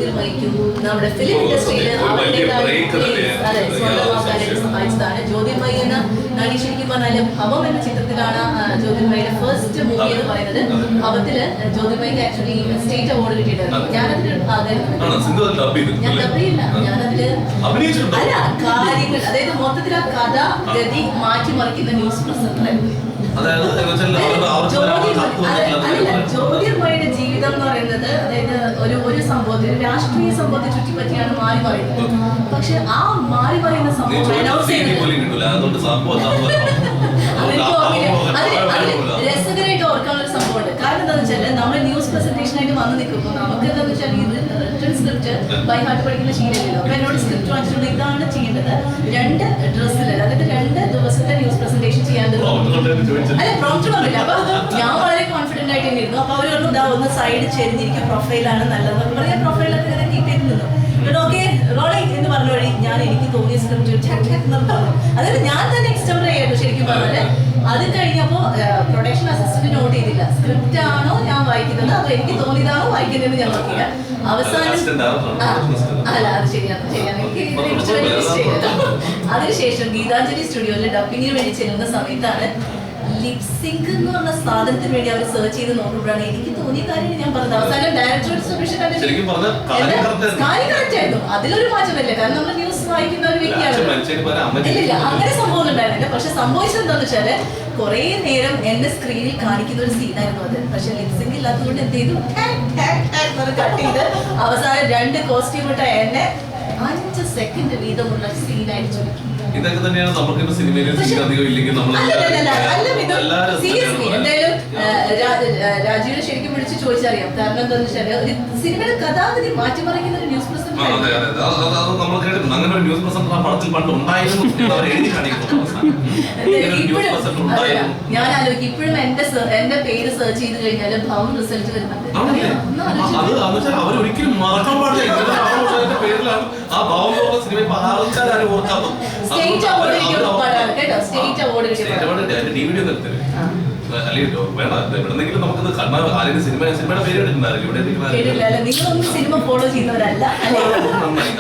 ജ്യോതിർമയിക്കും നമ്മുടെ ഫിലിം ഇൻഡസ്ട്രിയിൽ സഹായിച്ചതാണ്. ജ്യോതിർമയി എന്ന നടി ശരിക്കും പറഞ്ഞാല് ഭവം എന്ന ചിത്രത്തിലാണ് ജ്യോതിർമയുടെ ഫസ്റ്റ് മൂവി എന്ന് പറയുന്നത്. ഭവത്തില് ജ്യോതിർമയിക്ക് ആക്ച്വലി സ്റ്റേറ്റ് അവാർഡ് കിട്ടിയിട്ടുണ്ട്. ഞാനതിൽ ഞാൻ ഡബിയില്ല, ഞാനതില് അല്ല കാര്യങ്ങൾ, അതായത് മൊത്തത്തിൽ ആ കഥ ഗതി മാറ്റിമറിക്കുന്ന ന്യൂസ് പ്രസന്ററായിരുന്നു. ജ്യോതിർമയുടെ ജീവിതം എന്ന് പറയുന്നത് അതായത് ഒരു സംഭവത്തിൽ രാഷ്ട്രീയ സംഭവത്തെ ചുറ്റിപ്പറ്റിയാണ് മാറി പറയുന്നത്. പക്ഷെ ആ മാറി പറയുന്ന സംഭവം രസകരമായിട്ട് ഓർക്കാനുള്ള ഒരു സംഭവമുണ്ട്. കാരണം എന്താണെന്ന് വെച്ചാൽ നമ്മൾ ന്യൂസ് പ്രസന്റേഷൻ ആയിട്ട് വന്ന് നിൽക്കുമ്പോൾ നമുക്ക് എന്താണെന്ന് വെച്ചാൽ റിട്ടൺ സ്ക്രിപ്റ്റ് ബൈ ഹാർട്ട് പഠിക്കുന്ന ശീലമില്ലല്ലോ. അപ്പൊ എന്നോട് സ്ക്രിപ്റ്റ് വാങ്ങിച്ചിട്ടുണ്ട്, ഇതാണ് ചെയ്യേണ്ടത്, 2 ഡ്രസ്സിൽ, അതായത് 2 ദിവസത്തെ ന്യൂസ് പ്രസന്റേഷൻ ചെയ്യാൻ അല്ല പ്രോംപ്റ്റ് പറഞ്ഞില്ല. അപ്പൊ ഞാൻ വളരെ കോൺഫിഡന്റ് ആയിട്ട് ഇരുന്നു. അപ്പൊ അവർ പറഞ്ഞു, ഇതാ ഒന്ന് സൈഡ് ചെരിഞ്ഞിരിക്കും, പ്രൊഫൈലാണ് നല്ലതെന്ന് പറഞ്ഞാൽ പ്രൊഫൈലൊക്കെ ഇങ്ങനെ കീപ്പ് ചെയ്ത് നിന്നു. ഓക്കെ റോളിംഗ് എന്ന് പറഞ്ഞ വഴി ഞാൻ എനിക്ക് തോന്നിയ സ്ക്രിപ്റ്റ് പറഞ്ഞു. അതായത് ഞാൻ തന്നെ എക്സ്റ്റംബർ ചെയ്യായിരുന്നു ശരിക്കും പറഞ്ഞാല്. അത് കഴിഞ്ഞപ്പോ പ്രൊഡക്ഷൻ അസിസ്റ്റന്റ് നോട്ട് ചെയ്തില്ല, സ്ക്രിപ്റ്റ് ആണോ ഞാൻ വായിക്കുന്നത് അതോ എനിക്ക് തോന്നിയതാണോ വായിക്കുന്നതെന്ന് ഞാൻ നോക്കിയില്ല. അവസാനം അല്ല അത് ശരിയാണ് അതിനുശേഷം ഗീതാഞ്ജലി സ്റ്റുഡിയോയില് ഡബിങ്ങിന് വേണ്ടി ചെല്ലുന്ന സമയത്താണ് ലിപ്സിങ്ക് എന്ന് പറഞ്ഞ സാധനത്തിന് വേണ്ടി അവർ സെർച്ച് ചെയ്ത് നോക്കുമ്പോഴാണ് എനിക്ക് തോന്നിയ കാര്യം ഞാൻ പറഞ്ഞത്. അവസാനം ഡയറക്ടറുടെ സബ്മിഷൻ ആയിരുന്നു. അതിലൊരു മാറ്റമില്ല, കാരണം നമ്മൾ ന്യൂസ് വായിക്കുന്ന ഒരു വ്യക്തിയാണ്. ഇല്ല അങ്ങനെ സംഭവം ഉണ്ടായിരുന്നില്ല. പക്ഷെ സംഭവിച്ചത് എന്താന്ന് വെച്ചാല് കുറെ നേരം എന്റെ സ്ക്രീനിൽ കാണിക്കുന്ന ഒരു സീനായിരുന്നു അത്. പക്ഷെ ലിപ്സിങ്ക് ഇല്ലാത്തതുകൊണ്ട് എന്ത് ചെയ്തു, കട്ട് ചെയ്ത് അവസാനം 2 കോസ്റ്റ്യൂം ഇട്ട എന്നെ 5 സെക്കൻഡ് വീതമുള്ള സീനായിട്ട് ചുരുക്കി. ഇതൊക്കെ തന്നെയാണ് നമുക്ക് സിനിമയിൽ അധികം ഇല്ലെങ്കിൽ എന്തായാലും രാജീവിനെ ശരിക്കും വിളിച്ച് ചോദിച്ചറിയാം. കാരണം എന്താന്ന് വെച്ചാല് ഒരു സിനിമയുടെ കഥാഗതി മാറ്റിമറിക്കുന്ന ഒരു ന്യൂസ് പ്രസന്റ് അങ്ങനെ ഒരു ന്യൂസ് പ്രസന്റ് ആ പടത്തിൽ പണ്ട് ഉണ്ടായിരുന്നു. ഞാൻ ആലോചിക്കും ഇപ്പോഴും എന്റെ പേര് സെർച്ച് ചെയ്ത് കഴിഞ്ഞാൽ ഭവൻ റിസൾട്ട് വരുന്നുണ്ട്. അത് അവരൊരിക്കലും മറക്കാൻ പാടില്ല. പേരിലാണ് ആ ഭാവം സിനിമ ആൾക്കാരും ഓർക്കാത്തത്. സ്റ്റേറ്റ് അവാർഡ് DVD നിർത്തരുത് അല്ലോ വേണ്ട. എവിടെന്നെങ്കിലും നമുക്കത് കണ്ടാൽ ആരെങ്കിലും സിനിമയുടെ പേര് സിനിമ ഫോളോ ചെയ്യുന്നവരല്ല.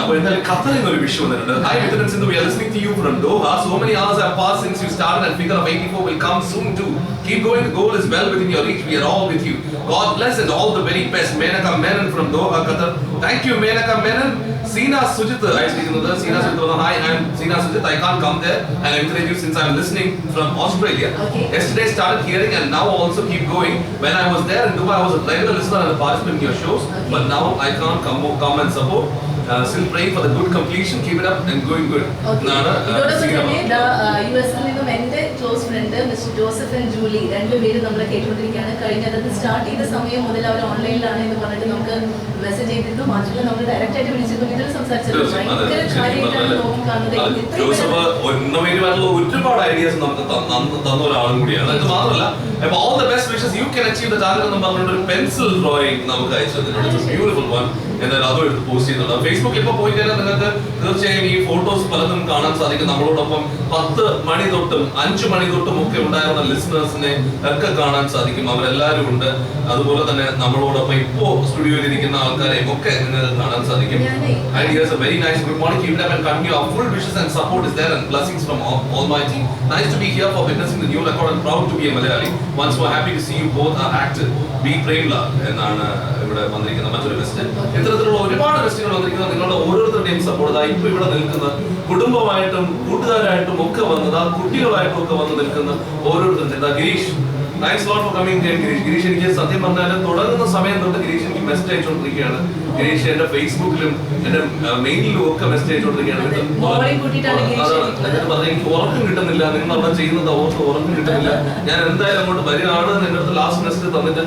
അപ്പൊ എന്തായാലും ഖത്തറിൽ നിന്ന് ഒരു വിഷയം വന്നിട്ടുണ്ട്. Hi Veterans, we are listening to you from Doha. So many hours have passed since you started and figure of 84 will come soon too. Keep going, the goal is well within your reach. We are all with you. God bless and all the very best. Menaka Menon from Doha, Qatar. Thank you Menaka Menon. Seena Sujit, I speak another. Seena Sujit, hi, I am Seena Sujit. I can't come there and encourage you since I am listening from Australia. Okay. Yesterday started hearing and now also keep going. When I was there in Dubai, I was a regular listener and a participant in your shows. Okay. But now I can't come and support. Still praying for the good completion. Keep it up and going good. Okay. US-ൽ നിന്നും എന്റെ close friend mister Joseph and Julie 2 പേര് നമ്മളെ കേട്ടുകൊണ്ടിരിക്കുകയാണ്. കഴിഞ്ഞത് start ചെയ്ത സമയം മുതൽ അവർ ഓൺലൈനിലാണ് എന്ന് പറഞ്ഞിട്ട് നമുക്ക് മെസ്സേജ് ചെയ്തിരുന്നു. മാത്രമല്ല നമ്മൾ ഡയറക്റ്റ് ആയിട്ട് വിളിച്ചിരുന്നു. ഇതിൽ സംസാരിച്ചത് ഭയങ്കര കാര്യമായിട്ടാണ് നോക്കിക്കാണുന്നത്. ഒരുപാട് ഐഡിയാസ് നമുക്ക് തന്ന ഒരാളും കൂടിയാണ്. അത് മാത്രമല്ല all the best wishes you can achieve the target എന്ന് പറഞ്ഞിട്ട് ഒരു പെൻസിൽ ഡ്രോയിങ് നമുക്ക് അയച്ചു തന്നിട്ടുണ്ട്. It's A beautiful one. എന്തായാലും അതും എടുത്ത് പോസ്റ്റ് ചെയ്യുന്നുണ്ട്. ഫേസ്ബുക്കിൽ ഇപ്പോൾ പോയി കഴിഞ്ഞാൽ നിങ്ങൾക്ക് തീർച്ചയായും ഈ ഫോട്ടോസ് പലതും കാണാൻ സാധിക്കും. നമ്മളോടൊപ്പം 10 മണി തൊട്ടും 5 മണി തൊട്ടും ഒക്കെ ഉണ്ടായിരുന്ന ലിസണേഴ്സിനെ ഒക്കെ കാണാൻ സാധിക്കും. അവരെല്ലാവരും ഉണ്ട്. അതുപോലെ തന്നെ നമ്മളോടൊപ്പം ഇപ്പോൾ സ്റ്റുഡിയോയിൽ ഇരിക്കുന്ന ആൾക്കാരെയും ഒക്കെ നിങ്ങൾക്ക് കാണാൻ സാധിക്കും. Ideas are very nice. Good morning. Keep it up and continue. Our full wishes and support is there and blessings from Almighty. Nice to be here for witnessing the new record and proud to be a Malayali. Once more happy to see you both are active. Be Premla എന്നാണ് ഇവിടെ വന്നിരിക്കുന്ന മറ്റൊരു message. ഇത്തരത്തിലുള്ള ഒരുപാട് മെസ്സേജുകൾ വന്നിരിക്കുന്നത് നിങ്ങളുടെ ഓരോരുത്തരുടെയും സപ്പോർട്ട്. ഇപ്പൊ ഇവിടെ നിൽക്കുന്ന കുടുംബമായിട്ടും കൂട്ടുകാരായിട്ടും ഒക്കെ വന്നത്, ആ കുട്ടികളായിട്ടും ഒക്കെ വന്ന് നിൽക്കുന്ന ഓരോരുത്തരും. Girish, thanks lot for coming Girish. Girish എനിക്ക് സത്യം പറഞ്ഞാൽ തുടങ്ങുന്ന സമയം തൊട്ട് ഗിരീഷ് എനിക്ക് മെസ്സേജ് അയച്ചുകൊണ്ടിരിക്കുകയാണ്. ഗിരീഷ് എന്റെ ഫേസ്ബുക്കിലും എന്റെ മെയിലിലും ഒക്കെ മെസ്സേജ് അയച്ചുകൊണ്ടിരിക്കുകയാണ്. എനിക്ക് ഉറക്കം കിട്ടുന്നില്ല, നിങ്ങൾ അവിടെ ചെയ്യുന്നത് അവർക്ക് ഉറക്കം കിട്ടുന്നില്ല, ഞാൻ എന്തായാലും അങ്ങോട്ട് വരികയാണ്. എന്റെ അടുത്ത് ലാസ്റ്റ് മെസ്സേജ് തന്നിട്ട്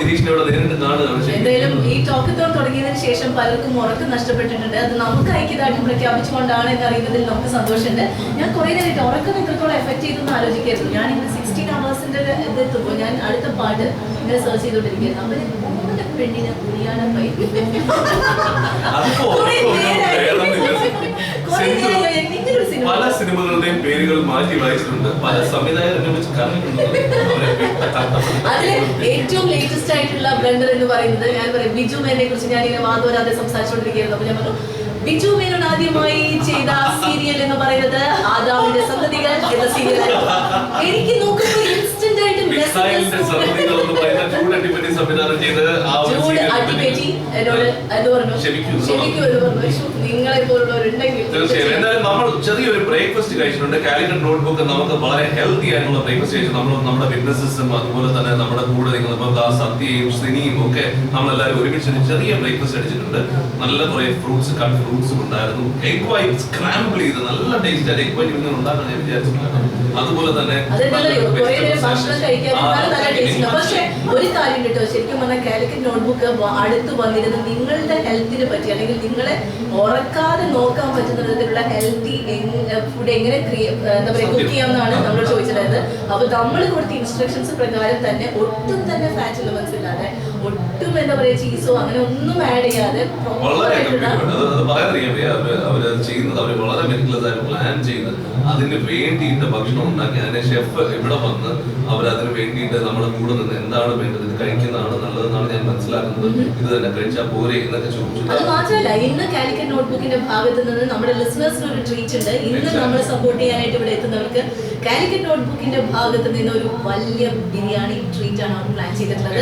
ഗിരീഷിനെ ഇവിടെ നേരിട്ട് കാണുകയാണ്. എന്തായാലും ഈ ടോക്കത്തോൺ തുടങ്ങിയതിനു ശേഷം പലർക്കും ഉറക്കം നഷ്ടപ്പെട്ടിട്ടുണ്ട്. അത് നമുക്ക് ഐക്യദാർഢ്യം പ്രഖ്യാപിച്ചുകൊണ്ടാണ് എന്ന് അറിയുന്നതിൽ നമുക്ക് സന്തോഷമുണ്ട്. ഞാൻ കുറെ നേരിട്ട് ഉറക്കം എത്രത്തോളം എഫക്ട് ചെയ്തെന്ന് ആലോചിക്കായിരുന്നു. ഞാൻ ഇങ്ങനെ 16 hours-ന്റെ ഇതെത്തുമ്പോൾ ഞാൻ അടുത്ത പാട്ട് ഇങ്ങനെ സെർച്ച് ചെയ്തോണ്ടിരിക്കുകയായിരുന്നു. അവര് പെണ്ണിനെ കുടിയാനം ഇങ്ങനൊരു സിനിമ പല സിനിമകളുടെയും പേരുകൾ മാറ്റി വായിച്ചിട്ടുണ്ട്, പല സംവിധായകരെ വെച്ച് കണ്ടിട്ടുണ്ട്. അതില് ഏറ്റവും ലേറ്റസ്റ്റ് ആയിട്ടുള്ള ബ്ലണ്ടർ എന്ന് പറയുന്നത് ഞാൻ പറയും ബിജു മേനെ കുറിച്ച് ഞാൻ ഇങ്ങനെ വാദോരാതെ സംസാരിച്ചുകൊണ്ടിരിക്കുകയായിരുന്നു. അപ്പൊ ഞാൻ പറഞ്ഞു ബിജു മേനോൻ ആദ്യമായി ചെയ്ത സീരിയൽ എന്ന് പറയുന്നത് ആദാമിന്റെ സന്തതികൾ എന്ന സീരിയലായിരുന്നു. എനിക്ക് നോക്കുമ്പോൾ ഇൻസ്റ്റന്റ് ആയിട്ട് നിങ്ങളെ പോലുള്ളവരുണ്ടെങ്കിൽ തീർച്ചയായും. എന്തായാലും നമ്മൾ ചെറിയൊരു ബ്രേക്ക്ഫാസ്റ്റ് കഴിച്ചിട്ടുണ്ട്. കാലിക്കറ്റ് നോട്ട്ബുക്ക് നമുക്ക് വളരെ ഹെൽത്തി ആയിട്ടുള്ള ബ്രേക്ക്ഫാസ്റ്റ് കഴിച്ചു. നമ്മൾ നമ്മുടെ വിറ്റ്നസസും അതുപോലെ തന്നെ നമ്മുടെ കൂടെ നിൽക്കുന്ന സത്യയും ശ്രീനിയും ഒക്കെ നമ്മളെല്ലാവരും ഒരുമിച്ച് ചെറിയ ബ്രേക്ക്ഫാസ്റ്റ് അടിച്ചിട്ടുണ്ട്. നല്ല കുറെ ഫ്രൂട്ട്സ് കട്ട് ഫ്രൂട്ട്സും ഉണ്ടായിരുന്നു. എഗ് വൈറ്റ് സ്ക്രാമ്പിൾ ചെയ്ത് നല്ല ടേസ്റ്റ് ആയിട്ട് എഗ് വൈറ്റ് ഇങ്ങനെ ഉണ്ടാക്കാൻ ഞാൻ വിചാരിച്ചിട്ടുണ്ടായിരുന്നു. അതുപോലെ തന്നെ പക്ഷെ ഒരു കാര്യം കേട്ടോ, ശരിക്കും പറഞ്ഞാൽ കാലിക്കറ്റ് നോട്ട്ബുക്ക് അടുത്ത് വന്നിരുന്നത് നിങ്ങളുടെ ഹെൽത്തിനെ പറ്റി അല്ലെങ്കിൽ നിങ്ങളെ ഉറക്കാതെ നോക്കാൻ പറ്റുന്ന വിധത്തിലുള്ള ഹെൽത്തി ഫുഡ് എങ്ങനെ എന്താ പറയുക കുക്ക് ചെയ്യാമെന്നാണ് നമ്മൾ ചോദിച്ചിട്ടുള്ളത്. അപ്പൊ നമ്മൾ കൊടുത്ത ഇൻസ്ട്രക്ഷൻസ് പ്രകാരം തന്നെ ഒട്ടും തന്നെ ഫാറ്റ് എലമെന്റ്സ് ഇല്ലാതെ ഒട്ടും എന്താ പറയാ ചീസോ അങ്ങനെ ഒന്നും ആഡ് ചെയ്യാതെ അവരത് ചെയ്യുന്നത് അവർ വളരെ മെറ്റിക്കുലസ് ആയിട്ട് പ്ലാൻ ചെയ്ത് അതിന് വേണ്ടിയിട്ട് ഭക്ഷണം ഉണ്ടാക്കി അതിന്റെ ഷെഫ് ഇവിടെ വന്ന് അവരതിന് വേണ്ടിയിട്ട് നമ്മുടെ കൂടെ നിന്ന് എന്താണ് വേണ്ടത്, ഇത് കഴിക്കുന്നതാണ് നല്ലതെന്നാണ് ഞാൻ മനസ്സിലാക്കുന്നത്. ഇത് തന്നെ കഴിച്ചാൽ പോരെ എന്നൊക്കെ ചോദിച്ചു. അത് മാത്രമല്ല, ഇന്ന് കാലിക്കറ്റ് നോട്ട്ബുക്കിന്റെ ഭാഗത്ത് നിന്ന് നമ്മുടെ ലിസണേഴ്സിന് ഒരു ട്രീറ്റ് ഉണ്ട്. ഇന്ന് നമ്മളെ സപ്പോർട്ട് ചെയ്യാനായിട്ട് ഇവിടെ എത്തുന്നവർക്ക് കാലിക്കറ്റ് നോട്ട്ബുക്കിന്റെ ഭാഗത്ത് നിന്ന് ഒരു വലിയ ബിരിയാണി ട്രീറ്റ് ആണ് അവർ പ്ലാൻ ചെയ്തിട്ടുള്ളത്.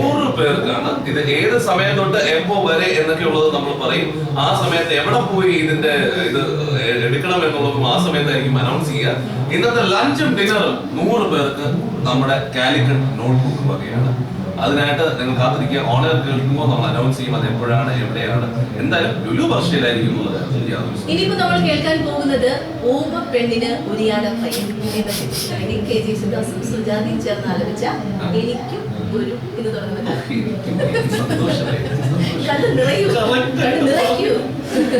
100 പേർക്കാണ്. ഇത് ഏത് സമയം തൊട്ട് എപ്പോ വരെ എന്നൊക്കെ ഉള്ളത് നമ്മൾ പറയും. ആ സമയത്ത് എവിടെ പോയി ഇതിന്റെ ഇത് എടുക്കണം എന്നുള്ളതും ആ സമയത്തായിരിക്കും അനൗൺസ് ചെയ്യുക. ഇന്നത്തെ ലഞ്ചും ഡിന്നറും 100 പേർക്ക് നമ്മുടെ കാലിക്കറ്റ് നോട്ട്ബുക്ക് വകയാണ്. അതിനായിട്ട് നിങ്ങൾ കാത്തിരിക്കുക. ഓണർ കേൾക്കുമ്പോൾ നമ്മൾ അനൗൺസ് ചെയ്യും അത് എപ്പോഴാണ് എവിടെയാണ്. എന്തായാലും ലുലു വർഷയിലായിരിക്കും എന്നുള്ളത്. ഇനിയിപ്പോ നമ്മൾ കേൾക്കാൻ പോകുന്നത് ഓമ പെണ്ണിന് ഉരിയാട പയ്യൻ എന്ന ചിത്രത്തിൽ KG സുദാസും സുജാതയും ചേർന്ന് ആലപിച്ച എനിക്കും ഒരു ഇത് തുടങ്ങുന്ന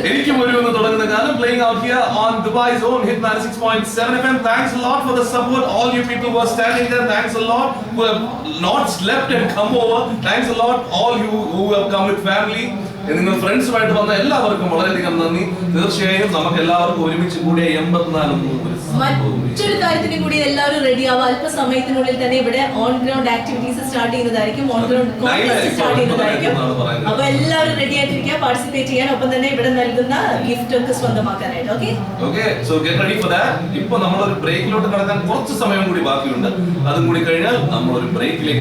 എനിക്കും ഒരു എന്ന് തുടങ്ങുന്ന ഗാനം playing out here on Dubai's own hit 96.7 FM. Thanks a lot for the support. All you people who are standing there, thanks a lot who have not slept and come over. Thanks a lot all you who have come with family. നിങ്ങൾ ഫ്രണ്ട്സുമായിട്ട് വന്ന എല്ലാവർക്കും വളരെയധികം നന്ദി. തീർച്ചയായും നമുക്ക് എല്ലാവർക്കും ഒരുമിച്ച് കൂടിയ 84 മറ്റൊരു കാര്യത്തിന് കൂടി എല്ലാവരും റെഡി ആവുക. അല്പസമയത്തിനുള്ളിൽ തന്നെ ഇവിടെ ഓൺ ഗ്രൗണ്ട് ആക്ടിവിറ്റീസ് സ്റ്റാർട്ട് ചെയ്യുന്നതായിരിക്കും. ഓൺ ഗ്രൗണ്ട് കോൺടെസ്റ്റ് സ്റ്റാർട്ട് ചെയ്യുന്നതായിരിക്കും. അപ്പൊ എല്ലാവരും റെഡി ആയിട്ടിരിക്കുക, പാർട്ടിസിപ്പേറ്റ് ചെയ്യാൻ, ഒപ്പം തന്നെ ഇവിടെ നൽകുന്ന ഗിഫ്റ്റ് ഒക്കെ സ്വന്തമാക്കാനായിട്ട്. Okay so get ready for that. ഇപ്പൊ നമ്മളൊരു ബ്രേക്കിലോട്ട് കടക്കാൻ കുറച്ച് സമയം കൂടി ബാക്കിയുണ്ട്. അതും കൂടി കഴിഞ്ഞാൽ നമ്മളൊരു ബ്രേക്കിലേക്ക്